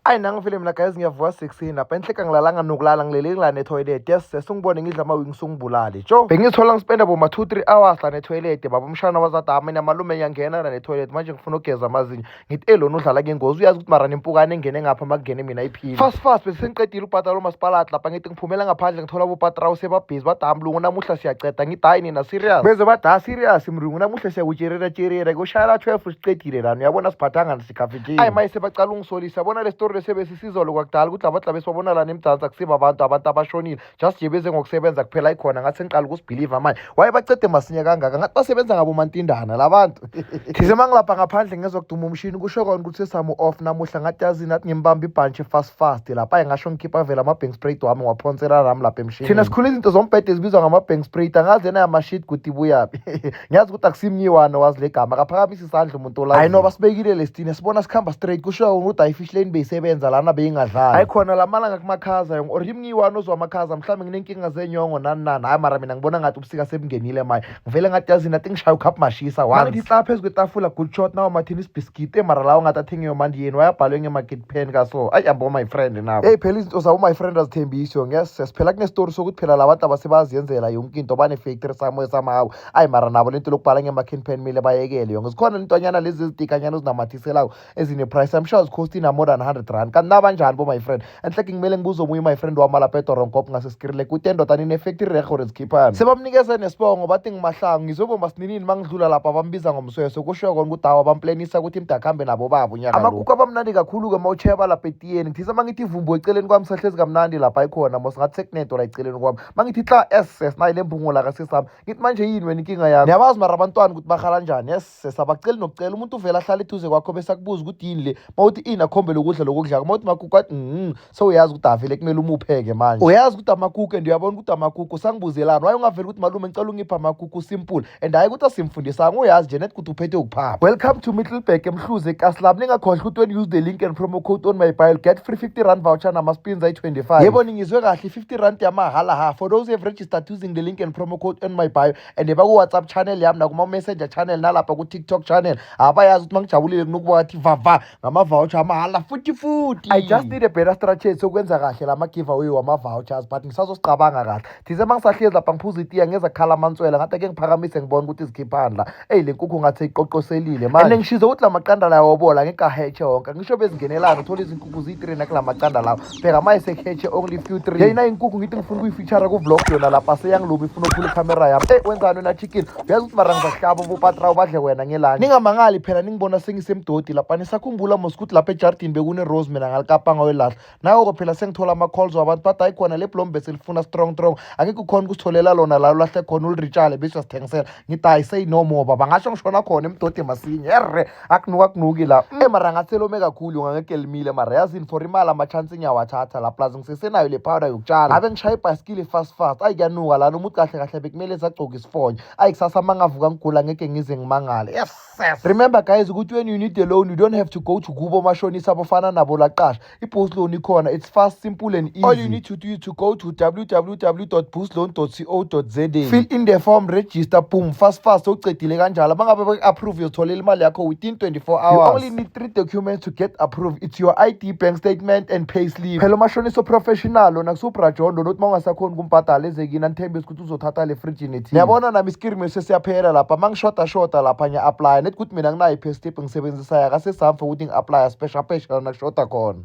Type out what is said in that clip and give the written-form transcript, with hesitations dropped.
Ayi nangifile mina guys ngiyavuka 16 lapha enhleka ngilalanga nokulala ngilele ngila ne-toilet sesungibone ngidla ama-wing sungibulale jo bengithola ngispenda boma 2-3 hours la ne-toilet baba umshana wazathi mina malume ngiyangena la ne-toilet manje ngifuna ukugeza amazinyo ngithi elona udlala ngengozi uyazi ukuthi mara nempukane engene ngapha makungene mina iphini fast bese sengiqedile ubhatala umasipalati lapha ngithi ngiphumela ngaphandle ngithola bopatrawu sebabhizi bathi mlungu namuhla siyaceda ngithi hayi nina serious beze bathi serious mlungu namuhla siyakutsherera kushayela 12 siqedile lana uyabona siphathanga sikafetini ayi maye sebacala ungisolisa yabona le story lesebesisizolo kwakudala ukuthi labatla besibabona lana emdansi akusiba abantu abashonile just nje beze ngokusebenza kuphela ikhona ngathi sengiqala ukusibhiliva manje waye bacede masinya kangaka ngathi basebenza ngabo mantindana labantu thize mangilapha ngaphandle ngezokuduma umshini kusho kona ukuthi sesamu off namuhla ngathi yazi nathi ngimbamba ibhantshi fast lapha engasho ngikhipha vela ama-bank spray wami waphonsela nami lapha emshini thina sikhule izinto zombhede ezibizwa ngama-bank spray angazi yena yamashit kuthi ibuyaphi ngiyazi ukuthi akusimnyiwane wazi le gama akaphakamisa isandla umuntu olazi hayi noba sibekile lesitine sibona sikhamba straight kusho ukuthi ayifish lane beyisebenza lana beyingadlali hayi khona lamalanga kumakhaza or imnyiwane ozwamakhaza mhlawumbe nginenkinga zenyongo nani hayi mara mina ngibona ngathi ubusika sebungenile maye ngivele ngathi yazi nathi ngishaya ukhaphi mashisa wangithi hla phezu kwetafula good shot nawo mathinis biscuit mara lawo ngathi athengiwe mandiyeni wayabhalwe nge-market pen kaso ayi yabo my friend nabo hey phela izinto zabo my friend azithembisho siphela kunestori sokuthi phela labantu abasebaziyenzela yonke into bane-factory samoya samahawu ayi mara nabo lento lokubhala nge-market pen mile bayekele yonke zikhona lentonyana lezi ezitikanyana ezinamathiselako ezine-price I'm sure zikhosti na more than 100 rand kanti nabanjani bo my friend enhleke ngimele ngibuze omunye my friend wami lapha eDoronkop ngaseskirile kuthi endoda nine-factory record ezikhiphana sebamnikeza nesibongo bathi ngimahlangu ngizobomba sininini mangidlula lapha bambiza ngomsweso kusho kona ukuthi hawa bamplanisa ukuthi imdakhambe nabo babo unyaka lo amakuku abamnandi kakhulu-ke ma ucheba lapha etiyeni ngithisa mangithi ivumbu eceleni kwami sahlezi kamnandi lapha ikhona mos ngathi sekunedo la eceleni kwami mangithi hla nayi le mbungola kasesami ngithi manje yini wena inkinga yami niyabazi mara abantwana ukuthi bahala njani abaceli nokucela umuntu uvela ahlala eduze kwakho bese akubuza ukuthi yini le mawuthi ini akhombele ukudla lokudla mawuthi makuku athi sewuyazi ukuthi avele kumele umupheke manje uyazi ukuthi amakuku and uyabona ukuthi amakuku sangibuzelani waye ungaveli ukuthi malume ngicela ungipha amakuku simple and hayi ukuthi asimfundisanga uyazi nje nethi ukuthi uphethe ukuphapha welcome to Middleburg emhluze kaslab ningakhohlwa ukuthi when you use the link and promo code on my bio get free 50 rand voucher nama-spins ayi-25 yebo ningizwe kahle 50 rand yamahala for those who have registered using the link and promo code on my bio and baku-WhatsApp channel yami nakuma-messenger channel nalapha ku-TikTok channel abayazi ukuthi mangijabulile kunokuba wathi vava ngama-voucher amahala futhi I just need a better strategy sokwenza kahle lama-giveaway wama-vouchers but ngisazosicabanga kahle thize mangisahlezi lapha ngiphuza itiya ngeza khala amanswela ngathi ake ngiphakamise ngibona ukuthi izikhiphani la le nkukhu ngathi iqoqoselile manje and ngishizo ukuthi la maqanda lawo wobola ngekahetshe wonke ngisho bezingenelana uthola izinkukhu ziyi-3 nakula maqanda lawo pheka maye sekhetshe only few 3 yayina inkukhu ngithi ngifuna ukuyifeature ku-vlog yona lapha seyangilumi ifuna ukuphula ikhamera yami wenzani wena chicken uyazi ukuthi mara ngizahlaba bopatrawu badle wena ngelani ningamangali phela ningibona sengisemdodi lapha nisakhumbula mos ukuthi lapha ejardini bekune rose mina ngalikapanga welahla nawo phela sengithola ama-calls wabantu bathi hayi khona le blombe selifuna strong angeke ukhona ukusitholela lona la ulahle khona uliritshala bese uyasithengisela ngithi hayi say no more baba ngasho ngishona khona emdodi masinye akunuki la mara ngaselome kakhulu ngangeke limile mara yazini for imali ama-chance ngiyawathatha la plus ngisesenayo le powder yokutshala abe ngishaya ibhasikili fast ayi kuyanuka lana umuntu kahle bekumele sagcoka isifonyo ayi kusasa mangavuka ngigula ngeke ngize ngimangale yes remember guys ukuthi when you need a loan you don't have to go to kubo mashonisa abafana nabo laqasha i-boost loan ikhona it's fast simple and easy all you need to do is to go to www.boostloan.co.za fill in the form register boom fast ucedile kanjalo bangabe be-approve yotholela imali yakho within 24 hours you only need 3 documents to get approved it's your ID bank statement and pay slip phela umashoniso professional ona kusubrajondo nothi uma ungasakhoni kumbhadala ezekini anithembisa ukuthi uzothatha le fridge niyabona nami iskirimi sesiyaphela lapha mangishoda lapha ngiya-apply nethi ukuthi mina nginayo i-pay slip ngisebenzisa yaka sesamfo ukuthi ngi-apply special nakushoda khona